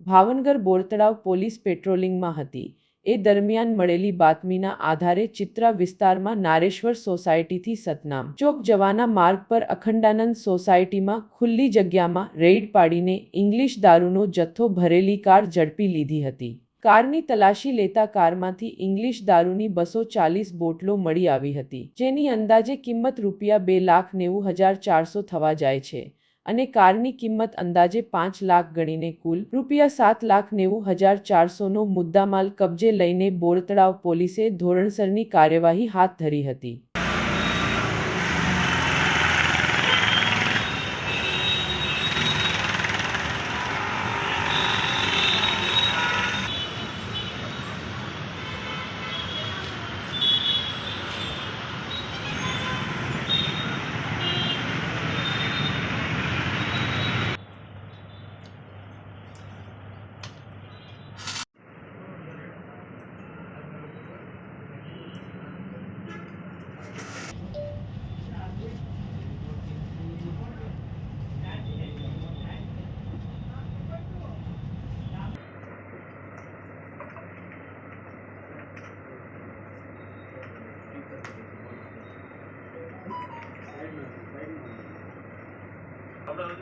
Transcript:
Bhavnagar Bortalav police પેટ્રોલિંગમાં હતી એ દરમિયાન મળેલી બાતમીના આધારે ચિત્રા વિસ્તારમાં નારેશ્વર સોસાયટીથી સતનામ ચોક જવાના માર્ગ પર અખંડાનંદ સોસાયટીમાં ખુલ્લી જગ્યામાં રેડ પાડીને ઇંગ્લિશ દારૂનો જથ્થો ભરેલી કાર ઝડપી લીધી હતી। કારની તલાશી લેતા કારમાંથી ઇંગ્લિશ દારૂની 240 બોટલો મળી આવી હતી, જેની અંદાજે કિંમત ₹2,90,400 થવા જાય છે અને કારની કિંમત અંદાજે 5 લાખ ગણીને કુલ ₹7,90,400નો મુદ્દામાલ કબજે લઈને બોરતળાવ પોલીસે ધોરણસરની કાર્યવાહી હાથ ધરી હતી। આપણે